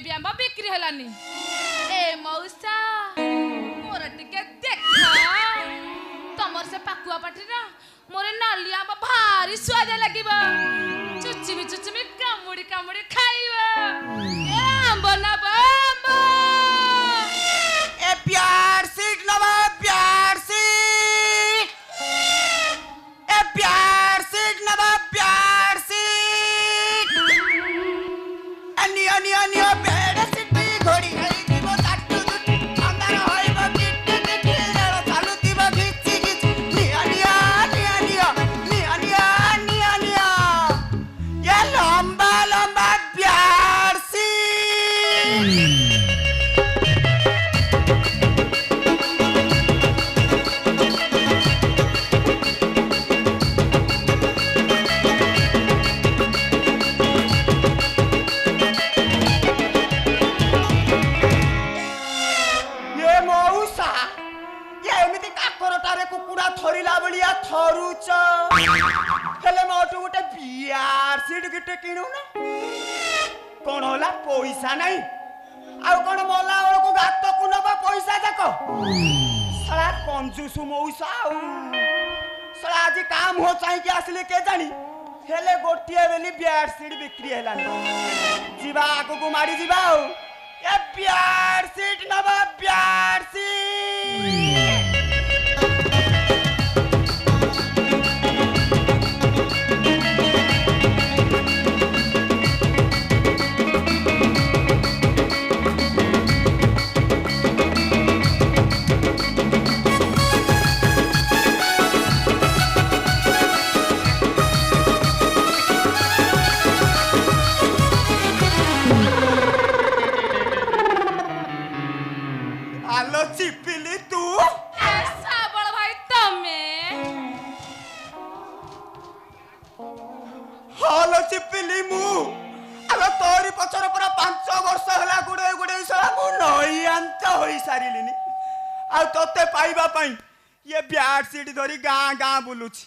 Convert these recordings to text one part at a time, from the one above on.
भी आंब बिक्री हेलानी ए मौसा मोर टिके देखा तमर से पाकुआ पाटी ना मोरे नाली आंब भारी स्वाद लागिबो चुचमी कामुड़ी कामुड़ी खाइबो ए आंब ना आंब ए प्यार सीट नवा प्यार सीट ए प्यार सीट नवा प्यार सीट अनि अनि अनि बेड़ सीट घोड़ी है दिबो टाटू दुटी अंधार होइबो किटे किटे रेल चालुतिबो घिची घिची नि अनिया ये लंबा लंबा प्यार सीट कुकुड़ा थरीला बलिया थरुच हेले मोटू गोटे बियार सीट गिटे किणु ना कोन होला पैसा नहीं आ कोन मोला को गात को नबा पैसा जाको साला कंजूस मौसा साला आज काम हो चाहि के असले के जानी हेले गोटिए बेली बियार सीट बिक्री हेला जीवा आगो को मारी जीवा ए बियार सीट नबा बियार सीट चिपिली तू ऐसा बड़ भाई तमे हालो चिपिली मु आलो तोरी पछर पर 5 वर्ष होला गुडे गुडे सला मु नई अंत होई सारिलिनी आ तोते पाइबा पई ये ब्याड सीट धरी गां गां बुलुची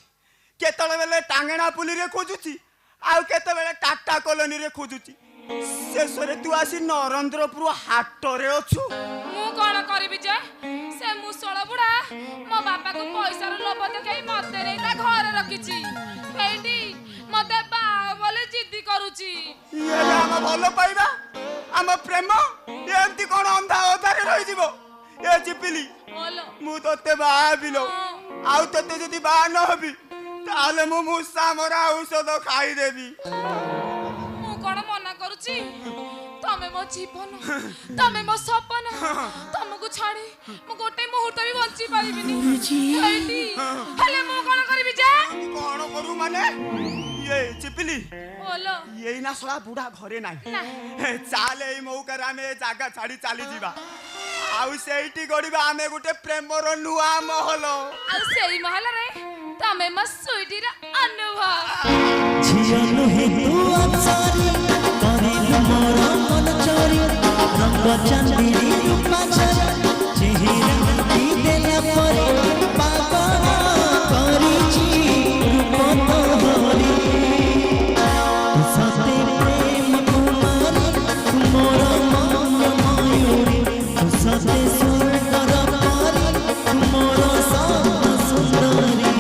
केतळे बेले टांगणा पुली रे खोजुची आ केते बेले टाटा कॉलोनी रे खोजुची शेषरे तू आसी नरेंद्रपुर हाट रे अछु मु कोन करबी जे से मुसळ बुढा मो बापा को पैसा रो लोभ देखाई मते नै ता घर रखिची हेडी मते बा बोले जिद्दी करूची ये हम भलो पाइबा हम प्रेम एंती कोन अंधा ओधारे रहि जीवो ए चिपिली बोलो मु तोते बा बिलो आउ तोते जदी बा न हबी ताले मु मुसा मोरा औषध खाई देबी मु कोन मना करूची तमे मो जीवन तमे मो सपन तमको छाड़ी मु गोटे मुहूर्त भी बंची पारिबिनी हेडी हेले मु कोन करबी जे कोन करू माने ये चिपिली बोलो ये ना सला बुढ़ा घरे नाही चाले ई मौका रामे जागा छाड़ी चाली जीवा आउ सेठी गड़ीबा आमे गुटे प्रेमर नुआ महल आ सेई महल रे तमे म सुइटी रे अनुभव जीवन हे तू अचारी करिल मोर मन चोरी रंग चांदनी रूपा छरी चेहरा दी देला परे पागल करिछि रूप तोहरी तू सते प्रेम कुमारी मोर मन मयूरी तू सते सुंदर परी मोर सब सुंदरी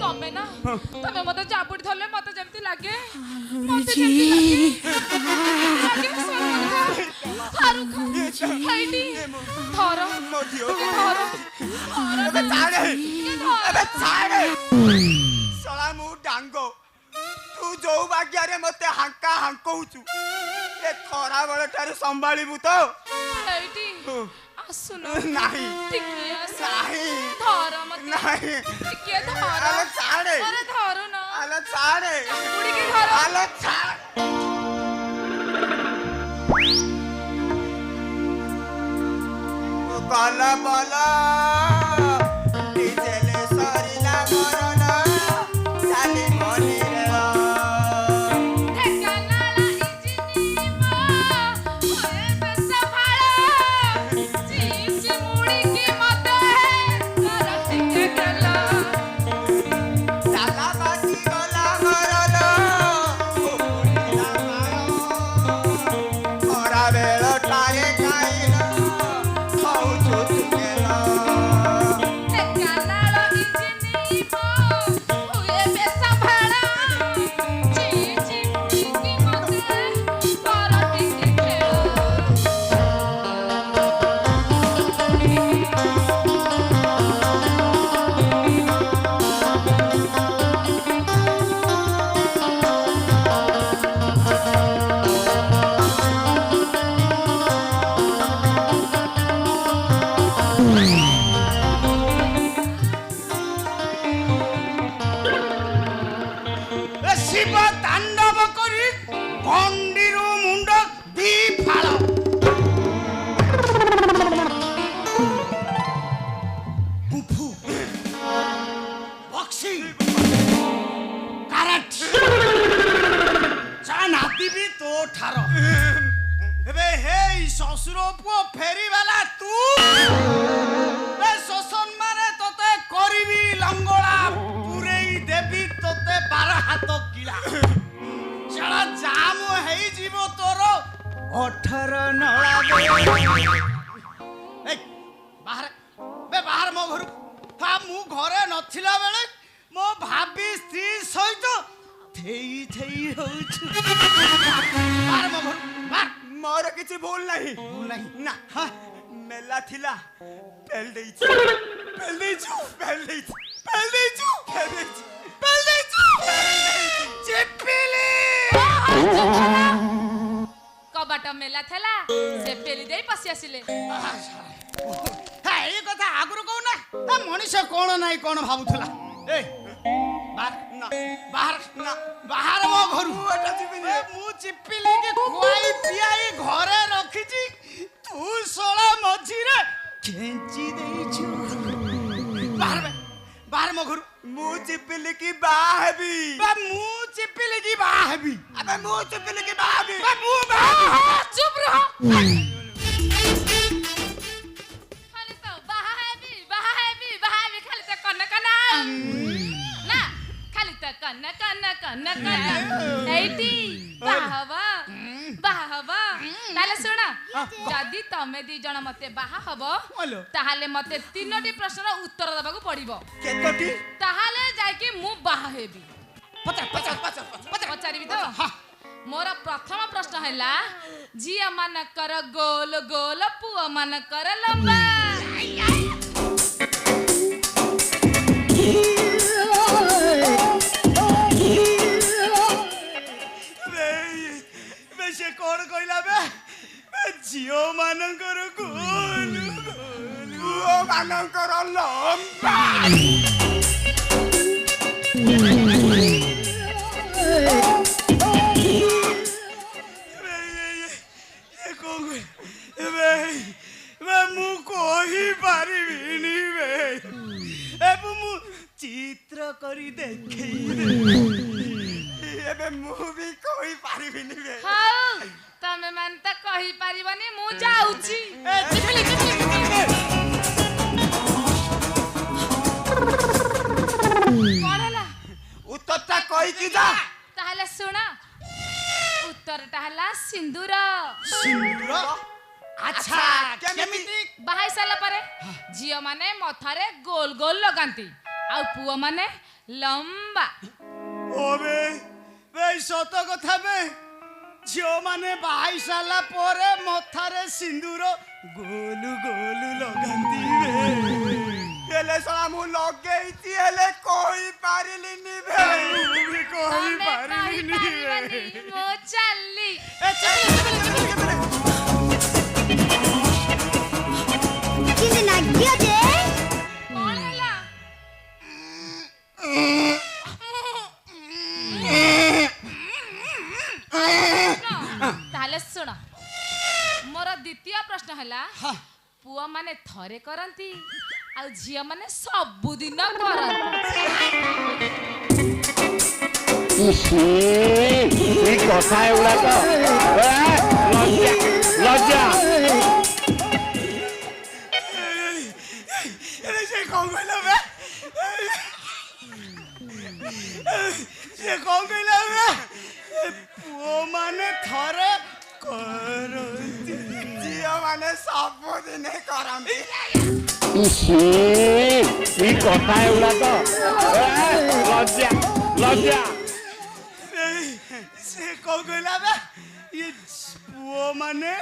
तमे ना तमे मते जापुड़ी धरले मते जेमती लागे मते जेमती लागे हारू खा हेडी धर धर अबे छाड़े सला मु डांगो तू जो बाग्या रे मते हांका हांकोउचु ए खरा बेले तारे संभाळीबु तो हेडी आसुनो नाही टिके आस नाही धर मते नाही टिके धर अरे छाड़े अरे धर ना अरे छाड़े उड़ी के घर अरे छाड़ काला बाला डीजेले सरीला मरना चाली मनी रे ठेकानाला इजनी मो ओए बेसा भाळा चीच मुड़ी की मते कर टिके गला साला बाजी गला मरना ओ मुड़ी ଶିବ ତାଣ୍ଡବ କରି ଗଣ୍ଡିରୁ ମୁଣ୍ଡ ଦି ଫାଳ କୁଫୁ ବକ୍ସିଂ କାରାଟ ଚା ନାତିବି ତୋ ଠାର ଏବେ ହେଇ ଶ୍ୱଶୁର ପୁଅ ଫେରିବାଲା ତୁ ଏ ଶୋଷଣ ତତେ କରିବି ଲଙ୍ଗଳା ପୁରେଇ ଦେବି ତତେ 12 ହାତ କିଳା ସେଟା ଜାମ ହେଇଯିବ ତୋର 18 ନଳା ବାହାର ମୋ ଘରୁ ମୁଁ ଘରେ ନଥିଲା ବେଳେ ମୋ ଭାବି ସ୍ତ୍ରୀ ସହିତ ଥେଇ ଥେଇ ହଉଛୁ ବାହାର ମୋ ଘରୁ ମୋର କିଛି ଭୁଲ ନାହିଁ ନା ମେଲା ଥିଲା ପେଲ ଦେଇଛୁ ଚିପିଲି କବାଟ ମେଲା ଥିଲା ସେ ପେଲି ଦେଇ ପଶି ଆସିଲେ। ଏଇ କଥା ଆଗରୁ କହୁନା ମଣିଷ କଣ ନାହିଁ କଣ ଭାବୁଥିଲା ଏ ବାହାର ମୋ ଘରୁ ମୁଁ ଚିପିଲି କି ଖୁଆଇ ପିଆଇ ଘରେ ରଖିଛି ତୁ ଶଳା ମଝିରେ ଖେଞ୍ଚି ଦେଇଛୁ ବାହାର ମୋ ଘରୁ ମୁଁ ଚିପିଲି କି ବାହା ହେବି ମୁଁ ଚିପିଲି କି ବାହା ହେବି ମୁଁ ଚିପିଲି କି ବାହା ହେବି ମୁଁ ବାହା ଚୁପ ରହ ଖାଲି ତ ବାହା ହେବି ଖାଲି ତ କନ ନା ଖାଲି ତ କନ ଏଇଟି ବାହା ହବ ତାହେଲେ ଶୁଣ ଯଦି ତମେ ଦି ଜଣ ମତେ ବାହା ହବ ତାହେଲେ ମତେ 3ଟି ପ୍ରଶ୍ନର ଉତ୍ତର ଦେବାକୁ ପଡିବ କେତୋଟି ତାହେଲେ ଯାଇକି ମୁଁ ବାହା ହେବି ପଚାରିବି ତ ମୋର ପ୍ରଥମ ପ୍ରଶ୍ନ ହେଲା ଝିଅ ମାନଙ୍କର ଗୋଲ ଗୋଲ ପୁଅ ମାନଙ୍କର ଲମ୍ବା ସେ କଣ କହିଲା ବେ ଝିଅ ମାନଙ୍କର ଗୋଲ ପୁଅ ମାନଙ୍କର ଲମ୍ବା ମୁଁ କହିପାରିବିନି ଏବେ ମୁଁ ଚିତ୍ର କରି ଦେଖେଇବି ଏବେ ମୁଁ ବି କହିପାରିବିନି ହଉ ତମେ ମାନେ ତ କହିପାରିବନି ମୁଁ ଯାଉଛି କଣ ହେଲା ଉତ୍ତରଟା କହିକି ଯା ତାହେଲେ ଶୁଣ ଉତ୍ତରଟା ହେଲା ସିନ୍ଦୁର ଆଚ୍ଛା କେମିତି ବାହା ହେଇ ସାରିଲା ପରେ ଝିଅ ମାନେ ମଥାରେ ଗୋଲ ଗୋଲ ଲଗାନ୍ତି ଆଉ ପୁଅ ମାନେ ଲମ୍ବା ଓବେ ସତ କଥା ବେ ଝିଅ ମାନେ ବାହା ହେଇ ସାରିଲା ପରେ ମଥାରେ ସିନ୍ଦୁର ଗୋଲୁ ଗୋଲୁ ଲଗାନ୍ତି ହେଲେ ଶଳା ମୁଁ ଲଗେଇଛି ହେଲେ କହିପାରିଲିନି କହିପାରିବନି ମୁଁ ଚାଲି କଣ ହେଲା ତାହେଲେ ଶୁଣ ମୋର ଦ୍ୱିତୀୟ ପ୍ରଶ୍ନ ହେଲା ପୁଅ ମାନେ ଥରେ କରନ୍ତି ଆଉ ଝିଅ ମାନେ ସବୁଦିନ କରନ୍ତି କଥା ଏଗୁଡାକ ଲଜ୍ଜା ସେ କଣ କହିଲା ବେ ପୁଅ ମାନେ ଥରେ କରନ୍ତି ଝିଅ ମାନେ ସବୁଦିନେ କରନ୍ତି କଥା ଏଗୁଡାକ ଲଜ୍ଜା ସେ କଣ କହିଲା ବେ ପୁଅ ମାନେ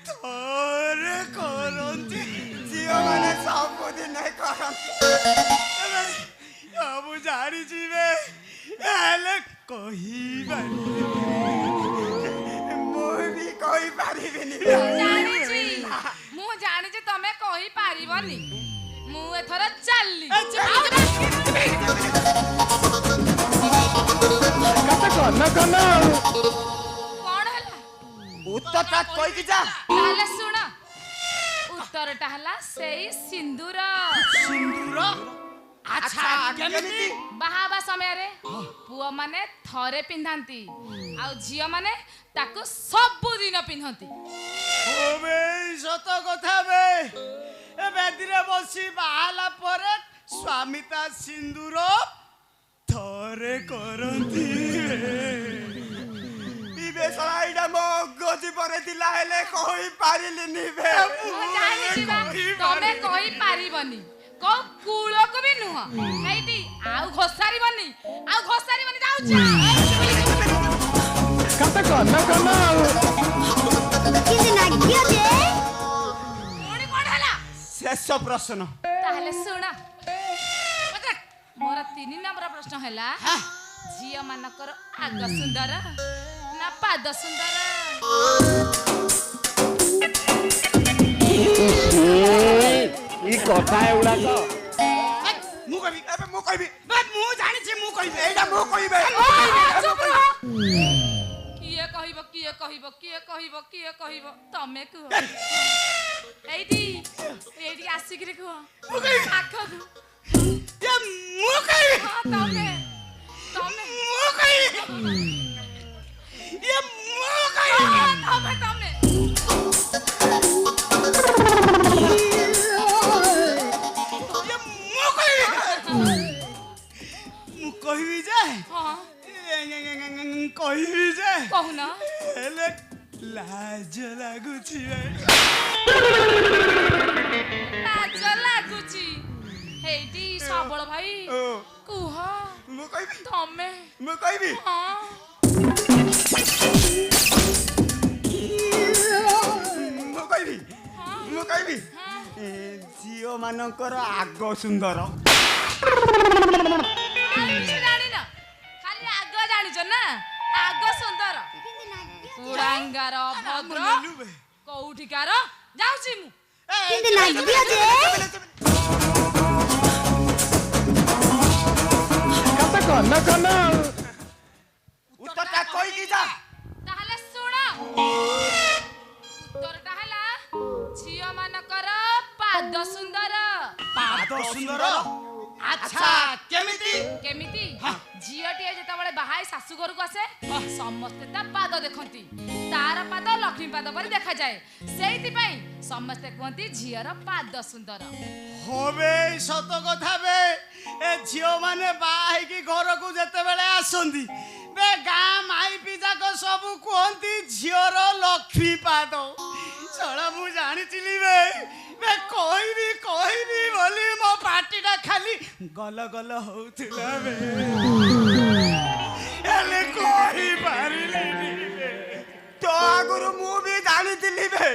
ଥରେ କରନ୍ତି ଝିଅ ମାନେ ସବୁଦିନେ କରନ୍ତି ମୁଁ ଜାଣିଛି ବେ ହେଲେ କହିପାରିବି ମୁଁ ବି କହିପାରିବିନି ମୁଁ ଜାଣିଛି ତମେ କହିପାରିବନି ମୁଁ ଏଥର ଚାଲି କନ କନ କଣ ହେଲା? ଉତ୍ତରଟା କହିକି ଯା। ତାହେଲେ ଶୁଣ, ଉତ୍ତରଟା ହେଲା ସେଇ ସିନ୍ଦୁର। ସିନ୍ଦୁର ଆଚ୍ଛା କେମିତି? ବାହା ହେବା ସମୟରେ ପୁଅ ମାନେ ଥରେ ପିନ୍ଧନ୍ତି ଆଉ ଝିଅ ମାନେ ତାକୁ ସବୁଦିନ ପିନ୍ଧନ୍ତି। ଓବେ ସତ କଥା ବେ। ଏ ବେଦିରେ ବସି ବାହାଲା ପରେ ସ୍ୱାମୀ ତା ସିନ୍ଦୁର ଥରେ କରନ୍ତି। ଇବେ ଶଳା ଏଇଟା ମୋ ଗଜିବରେ ଥିଲା ହେଲେ କହି ପାରିଲିନି ବେ। ମୁଁ ଜାଣିଛି ବା, ତମେ କହିପାରିବନି, କୋଉ କୂଳକୁ ବି ନୁହଁ। ହେଇଟି ଆଉ ଘୋଷାରିବନି, ଯାଉଛି। କତ କନ କନ ପୁଣି କଣ ହେଲା? ଶେଷ ପ୍ରଶ୍ନ। ତାହେଲେ ଶୁଣ, ମୋର 3 ନମ୍ବର ପ୍ରଶ୍ନ ହେଲା, ଝିଅ ମାନଙ୍କର ଆଗ ସୁନ୍ଦର ନା ପାଦ ସୁନ୍ଦର? ଇ କଥା ଏଗୁଡାକ ମୁଁ କହିବି ଏବେ ମୁଁ କହିବି। ମୁଁ ଜାଣିଛି ମୁଁ କହିବି। ଏଇଟା ମୁଁ କହିବି। କିଏ କହିବ ତମେ କୁହ। ଏଇଠି ଆସିକିରି କୁହ ପାଖକୁ। ଏ ମୁଁ କହିବି। ହଁ ତମେ ମୁଁ କହିବି। ଏ ମୁଁ କହିବି। ତମେ ମୁଁ କହିବି ଯେ ହଁ କହିବି ଯେ କହୁନ। ହେଲେ ଲାଜ ଲାଗୁଛି। ଲାଜ ଲାଗୁଛି। ହେଇଟି ସବଳ ଭାଇ କୁହ ମୁଁ କହିବି। ତମେ। ମୁଁ କହିବି। ହଁ ମୁଁ କହିବି। ହଁ ମୁଁ କହିବି। ହଁ। ଝିଅ ମାନଙ୍କର ଆଗ ସୁନ୍ଦର। ଆଉ କିଛି ଜାଣିନ, ଖାଲି ଆଗ ଜାଣିଛ ନା? ଆଗ ସୁନ୍ଦର। କୁଳାଙ୍ଗାର ଭଦ୍ର କୋଉଠିକାର ଯାଉଛି ମୁଁ। କତ କନ କନ ଉତ୍ତରଟା କହିକି ଯା। ତାହେଲେ ଶୁଣ, ଉତ୍ତରଟା ହେଲା ଝିଅ ମାନଙ୍କର ପାଦ ସୁନ୍ଦର। ପାଦ ସୁନ୍ଦର। ଆଚ୍ଛା କେମିତି? କେମିତି? ଝିଅଟିଏ ଯେତେବେଳେ ବାହା ହେଇ ଶାଶୁ ଘରକୁ ଆସେ ସମସ୍ତେ ତା ପାଦ ଦେଖନ୍ତି। ତାର ପାଦ ଲକ୍ଷ୍ମୀ ପାଦ ପରି ଦେଖାଯାଏ। ସେଇଥିପାଇଁ ସମସ୍ତେ କୁହନ୍ତି ଝିଅର ପାଦ ସୁନ୍ଦର। ହବେ ସତ କଥା ବେ। ଏ ଝିଅ ମାନେ ବାହା ହେଇକି ଘରକୁ ଯେତେବେଳେ ଆସନ୍ତି ବେ ଗାଁ ମାଇପି ଯାକ ସବୁ କୁହନ୍ତି ଝିଅର ଲକ୍ଷ୍ମୀ ପାଦ। ଶଳା ମୁଁ ଜାଣିଥିଲି ବେ କହିବି ବୋଲି ମୋ ପାଟିଟା ଖାଲି ଗଲ ଗଲ ହଉଥିଲା ବେ। ହେଲେ କହିପାରିଲିନି ବେ। ତ ଆଗରୁ ମୁଁ ବି ଜାଣିଥିଲି ବେ,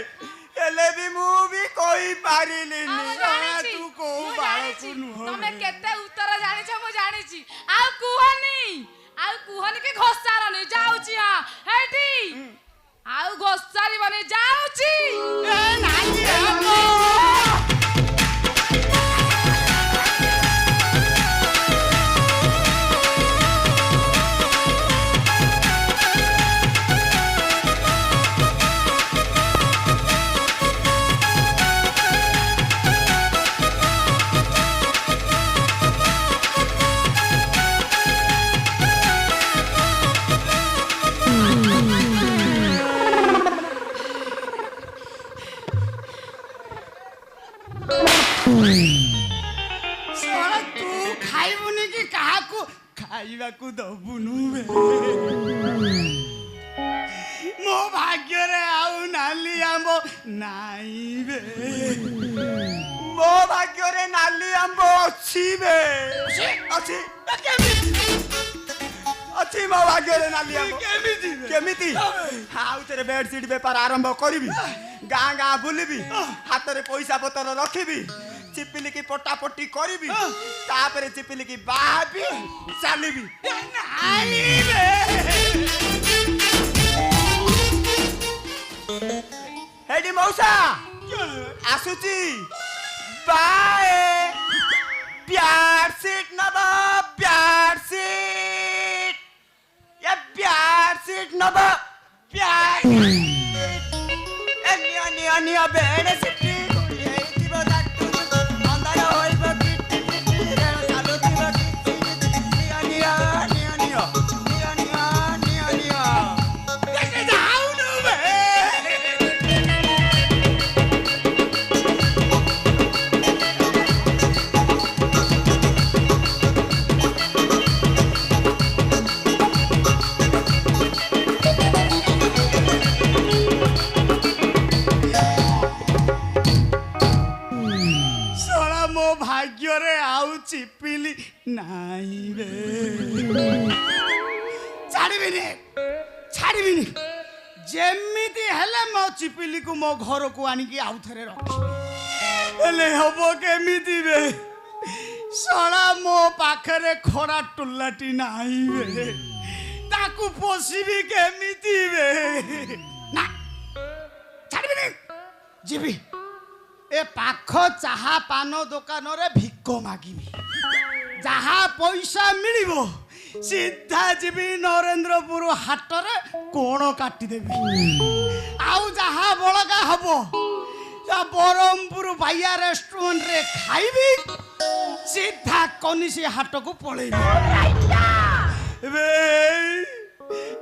ହେଲେ ବି ମୁଁ ବି କହିପାରିଲିନି। ମୁଁ ଜାଣିଛି, ତୁ କୋଉ ମୁଁ ବାଳକୁ ଜାଣିଛି। ନୁହଁ ତମେ ବେ। କେତେ ଉତ୍ତର ଜାଣିଛ ମୁଁ ଜାଣିଛି। ଆଉ କୁହନି କି ଘୋଷାରନି ଯାଉଛି। ହଁ ହେଇଠି ଆଉ ଘୋଷାରିବନି ଯାଉଛି। ଏ ନାଲି ଆମ ଶଳା ତୁ ଖାଇବୁନି କି କାହାକୁ ଖାଇବାକୁ ଦବୁନୁ ବେ। ମୋ ଭାଗ୍ୟରେ ଆଉ ନାଲି ଆମ୍ବ ନାଇଁ ବେ। ମୋ ଭାଗ୍ୟରେ ନାଲି ଆମ୍ବ ଅଛି ବେ। ଅଛି ଅଛି ମୋ ଭାଗ୍ୟରେ ନାଲି ଆମ୍ବ। କେମିତି ବେ? କେମିତି? ଆଉ ଥରେ ବେଡସିଟ୍ ବେପାର ଆରମ୍ଭ କରିବି। ଗାଁ ଗାଁ ବୁଲିବି। ହାତରେ ପଇସା ପତ୍ର ରଖିବି। ଚିପିଲିକି ପଟାପଟି କରିବି। ତାପରେ ଚିପିଲିକି ବାହାବି ଚାଲିବି। ନାଇଁ ବେ। ହେଇଟି ମଉସା ଆସୁଛି। ବାଏ ପ୍ୟାର ସିଟ୍ ନବ। ପ୍ୟାର ସିଟ୍। नब प्यार निया बेड सिटी हेइतिबो दाटु अंधार होइब किटी किटी रेल चालुतिब किटी निया देखि जाउनु बे ଶଳା ମୋ ଭାଗ୍ୟରେ ଆଉ ଚିପିଲି ନାଇଁ ବେ ଛାଡ଼ିବିନି ଯେମିତି ହେଲେ ମୋ ଚିପିଲିକୁ ମୋ ଘରକୁ ଆଣିକି ଆଉ ଥରେ ରଖିବି ହେଲେ ହବ କେମିତି ବେ ଶଳା ମୋ ପାଖରେ ଖରା ଟୁଲାଟି ନାହିଁ ବେ ତାକୁ ପୋଷିବି କେମିତି ବେ ନା ଛାଡ଼ିବିନି ଯିବି ए पाख चाहा पान दुकान रे भिक मागिबी जहा पैसा मिलिबो सीधा जीवी नरेंद्रपुर हाट रे कोण काटी देबी आउ जहा बळगा हबो या बरमपुर बाया रेस्टोरेंट रे खाइबी सीधा कनिसी हाट को पळेबी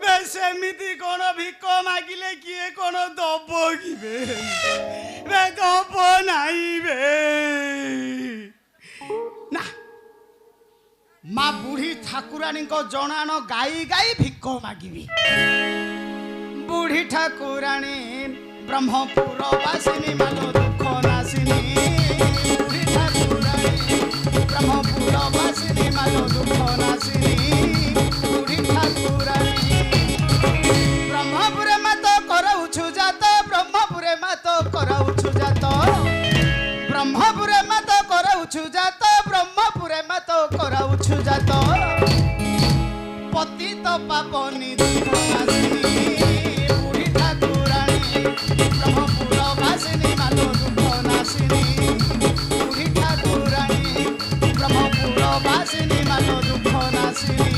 बे सेमिति कोण भिक मागिले किए कोण दब कि बे दब नाई बे ना माँ बुढ़ी ठाकुराणी को जनाण गाई गाई भिक मागिबी बुढ़ी ठाकुराणी ब्रह्मपुर बासिनी मालो दुख नासिनी बुढ़ी ठाकुराणी ब्रह्मपुर बासिनी मालो दुख नासिनी बुढ़ी ठाकुराणी ब्रह्मपुरे मातो करउछु जात ब्रह्मपुरे मातो करउछु जात ब्रह्मपुरे मातो करउछु जात ब्रह्मपुरे मातो करउछु जात पतित पापनी दुखनासिनी बुढ़ी ठाकुराणी ब्रह्मपुर बासिनी मालो दुखनासिनी बुढ़ी ठाकुराणी ब्रह्मपुर बासिनी मालो दुखनासिनी